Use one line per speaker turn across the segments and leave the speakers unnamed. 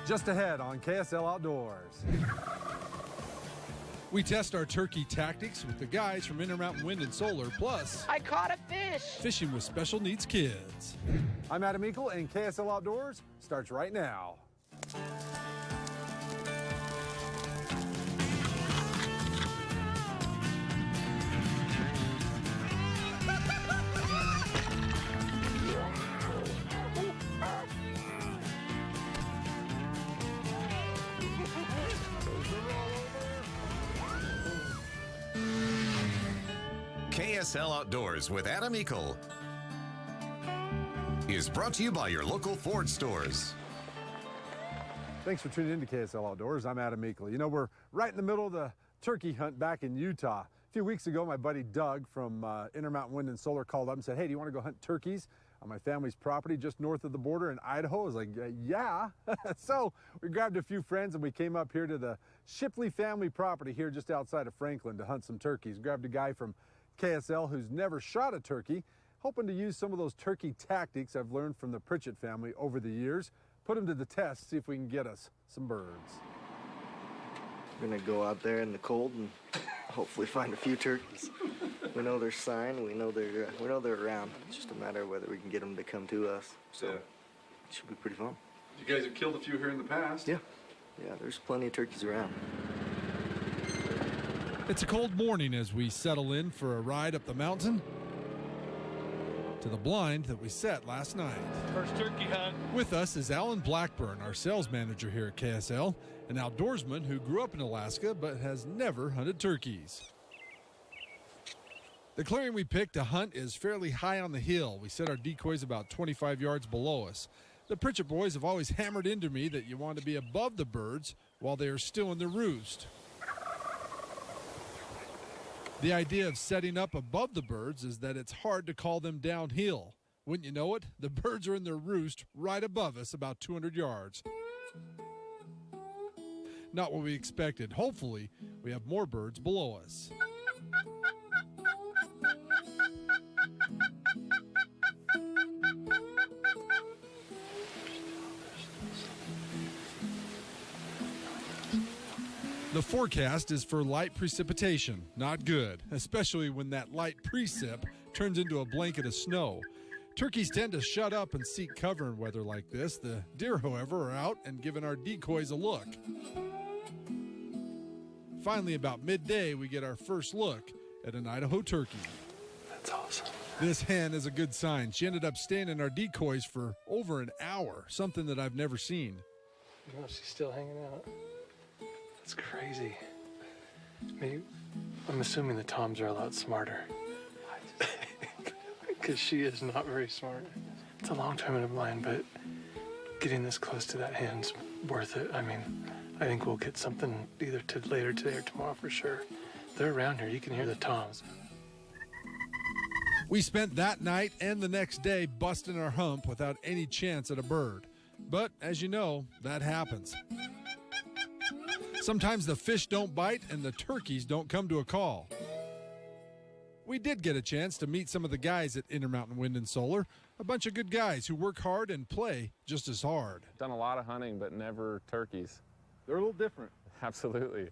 Just ahead on KSL Outdoors.
We test our turkey tactics with the guys from Intermountain Wind and Solar, plus
I caught a fish!
Fishing with Special Needs Kids.
I'm Adam Eagle, and KSL Outdoors starts right now.
KSL Outdoors with Adam Eagle is brought to you by your local Ford stores.
Thanks for tuning in to KSL Outdoors. I'm Adam Eagle. You know, we're right in the middle of the turkey hunt back in Utah. A few weeks ago, my buddy Doug from Intermountain Wind and Solar called up and said, hey, do you want to go hunt turkeys on my family's property just north of the border in Idaho? I was like, yeah. So we grabbed a few friends and we came up here to the Shipley family property here just outside of Franklin to hunt some turkeys. Grabbed a guy from KSL who's never shot a turkey, hoping to use some of those turkey tactics I've learned from the Pritchett family over the years, put them to the test, see if we can get us some birds.
We're gonna go out there in the cold and hopefully find a few turkeys. We know their sign, we know they're around. It's just a matter of whether we can get them to come to us. So
Yeah.
It should be pretty fun.
You guys have killed a few here in the past.
Yeah, there's plenty of turkeys around.
It's a cold morning as we settle in for a ride up the mountain to the blind that we set last night.
First turkey hunt.
With us is Alan Blackburn, our sales manager here at KSL, an outdoorsman who grew up in Alaska but has never hunted turkeys. The clearing we picked to hunt is fairly high on the hill. We set our decoys about 25 yards below us. The Pritchett boys have always hammered into me that you want to be above the birds while they are still in their roost. The idea of setting up above the birds is that it's hard to call them downhill. Wouldn't you know it? The birds are in their roost right above us, about 200 yards. Not what we expected. Hopefully, we have more birds below us. The forecast is for light precipitation. Not good, especially when that light precip turns into a blanket of snow. Turkeys tend to shut up and seek cover in weather like this. The deer, however, are out and giving our decoys a look. Finally, about midday, we get our first look at an Idaho turkey.
That's awesome.
This hen is a good sign. She ended up staying in our decoys for over an hour, something that I've never seen.
No, she's still hanging out. That's crazy. Maybe, I'm assuming the toms are a lot smarter. Because she is not very smart. It's a long time in a blind, but getting this close to that hen's worth it. I mean, I think we'll get something either later today or tomorrow for sure. They're around here. You can hear the toms.
We spent that night and the next day busting our hump without any chance at a bird. But as you know, that happens. Sometimes the fish don't bite and the turkeys don't come to a call. We did get a chance to meet some of the guys at Intermountain Wind and Solar, a bunch of good guys who work hard and play just as hard.
Done a lot of hunting, but never turkeys.
They're a little different.
Absolutely.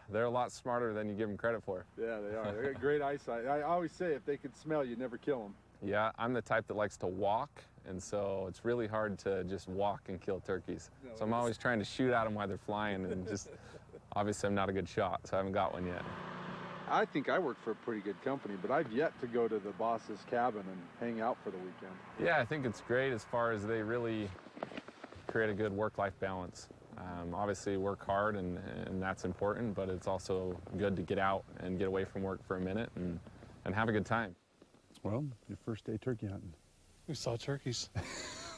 They're a lot smarter than you give them credit for.
Yeah, they are. They got great eyesight. I always say if they could smell, you'd never kill them.
Yeah, I'm the type that likes to walk, and so it's really hard to just walk and kill turkeys. So I'm always trying to shoot at them while they're flying, and just obviously I'm not a good shot, so I haven't got one yet.
I think I work for a pretty good company, but I've yet to go to the boss's cabin and hang out for the weekend.
Yeah, I think it's great as far as they really create a good work-life balance. Obviously work hard and that's important, but it's also good to get out and get away from work for a minute and have a good time.
Well, your first day turkey hunting.
We saw turkeys.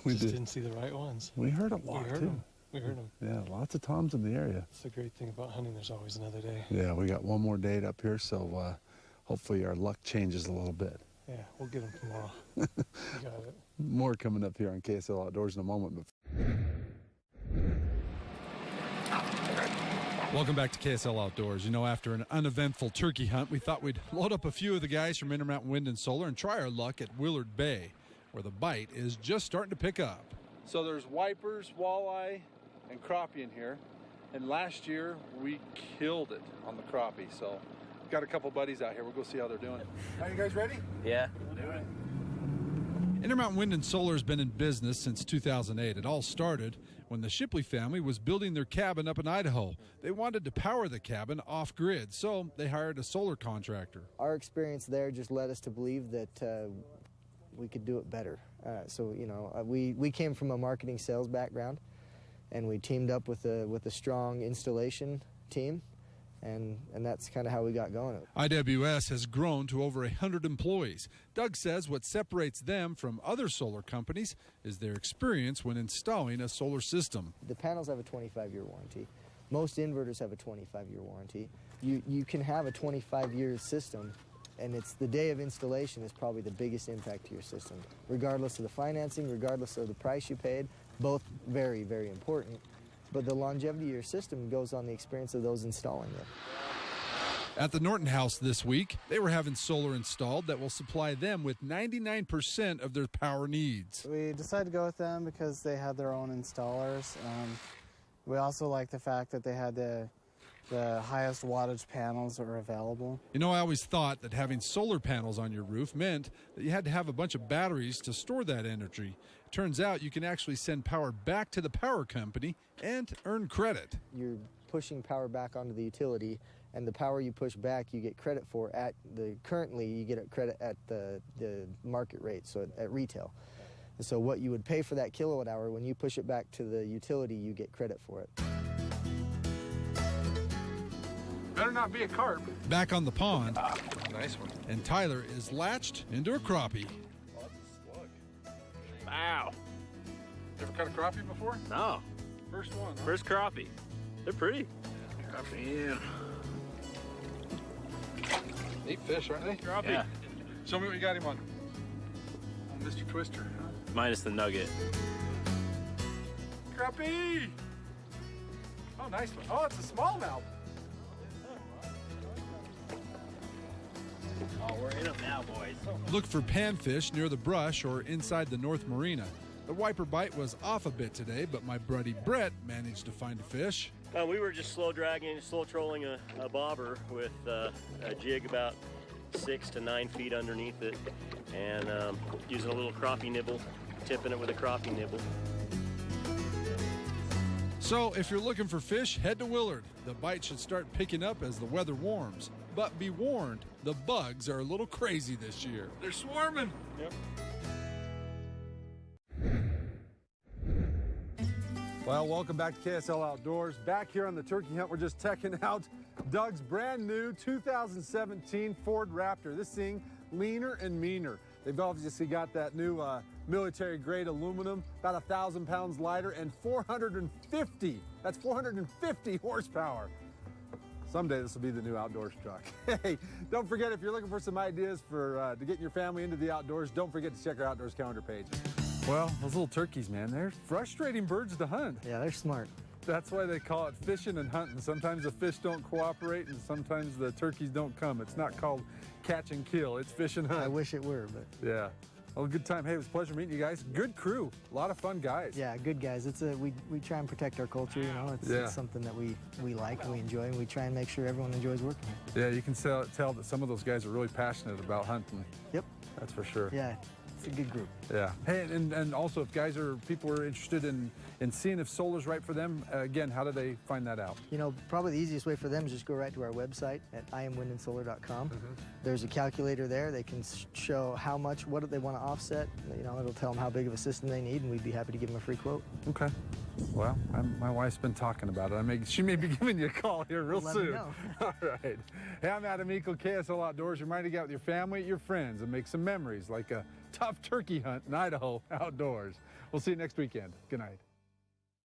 We
just
did.
didn't see the right ones.
We heard a lot, too.
We heard them.
Yeah, lots of toms in the area.
It's the great thing about hunting. There's always another day.
Yeah, we got one more date up here, so hopefully our luck changes a little bit.
Yeah, we'll get them tomorrow. You got it.
More coming up here on KSL Outdoors in a moment.
Welcome back to KSL Outdoors. You know, after an uneventful turkey hunt, we thought we'd load up a few of the guys from Intermountain Wind and Solar and try our luck at Willard Bay, where the bite is just starting to pick up. So there's wipers, walleye, and crappie in here. And last year, we killed it on the crappie. So, got a couple buddies out here. We'll go see how they're doing. Are you guys ready?
Yeah.
Intermountain Wind and Solar has been in business since 2008. It all started when the Shipley family was building their cabin up in Idaho. They wanted to power the cabin off-grid, so they hired a solar contractor.
Our experience there just led us to believe that we could do it better. We came from a marketing sales background, and we teamed up with a strong installation team. And that's kind of how we got going.
IWS has grown to over 100 employees. Doug says what separates them from other solar companies is their experience when installing a solar system.
The panels have a 25-year warranty. Most inverters have a 25-year warranty. You can have a 25-year system, and it's the day of installation is probably the biggest impact to your system. Regardless of the financing, regardless of the price you paid, both very, very important. But the longevity of your system goes on the experience of those installing it.
At the Norton House this week, they were having solar installed that will supply them with 99% of their power needs.
We decided to go with them because they had their own installers. We also like the fact that they had the highest wattage panels that were available.
You know, I always thought that having solar panels on your roof meant that you had to have a bunch of batteries to store that energy. Turns out you can actually send power back to the power company and earn credit.
You're pushing power back onto the utility, and the power you push back you get credit for currently you get a credit at the market rate, so at retail. And so what you would pay for that kilowatt hour, when you push it back to the utility, you get credit for it.
Better not be a carp. Back on the pond. Nice one. And Tyler is latched into a crappie.
Wow.
You ever caught a crappie before?
No.
First one. Huh?
First crappie. They're pretty.
Crappie in. Neat fish, aren't they? Crappie.
Yeah.
Show me what you got him on. Oh, Mr. Twister.
Minus the nugget.
Crappie! Oh, nice one. Oh, it's a smallmouth.
Oh, we're in them now, boys.
Look for panfish near the brush or inside the North Marina. The wiper bite was off a bit today, but my buddy Brett managed to find a fish.
We were just slow trolling a bobber with a jig about 6 to 9 feet underneath it, and using a little crappie nibble, tipping it with a crappie nibble.
So if you're looking for fish, head to Willard. The bite should start picking up as the weather warms. But be warned, the bugs are a little crazy this year. They're swarming.
Yep.
Well, welcome back to KSL Outdoors. Back here on the turkey hunt, we're just checking out Doug's brand new 2017 Ford Raptor. This thing, leaner and meaner. They've obviously got that new military-grade aluminum, about 1,000 pounds lighter, and 450. That's 450 horsepower. Someday this will be the new outdoors truck. Hey, don't forget, if you're looking for some ideas for to get your family into the outdoors, don't forget to check our outdoors calendar page. Well, those little turkeys, man, they're frustrating birds to hunt.
Yeah, they're smart.
That's why they call it fishing and hunting. Sometimes the fish don't cooperate, and sometimes the turkeys don't come. It's not called catch and kill. It's fish and hunt.
I wish it were, but
yeah. Well, good time. Hey, it was a pleasure meeting you guys. Good crew. A lot of fun guys.
yeah, good guys. We try and protect our culture, you know. It's something that we like and we enjoy, and we try and make sure everyone enjoys working here.
Yeah, you can tell that some of those guys are really passionate about hunting.
Yep.
That's for sure.
Yeah, it's a good group.
Yeah. Hey, and also if people are interested in seeing if solar's right for them, again, how do they find that out?
You know, probably the easiest way for them is just go right to our website at imwindandsolar.com. There's a calculator there. They can show what they want to offset. You know, it'll tell them how big of a system they need, and we'd be happy to give them a free quote.
Okay. Well, my wife's been talking about it. She may be giving you a call here real
Let
soon.
me know.
All right. Hey, I'm Adam Eagle, KSL Outdoors. Reminding you to get out with your family, your friends, and make some memories like a tough turkey hunt in Idaho outdoors. We'll see you next weekend. Good night.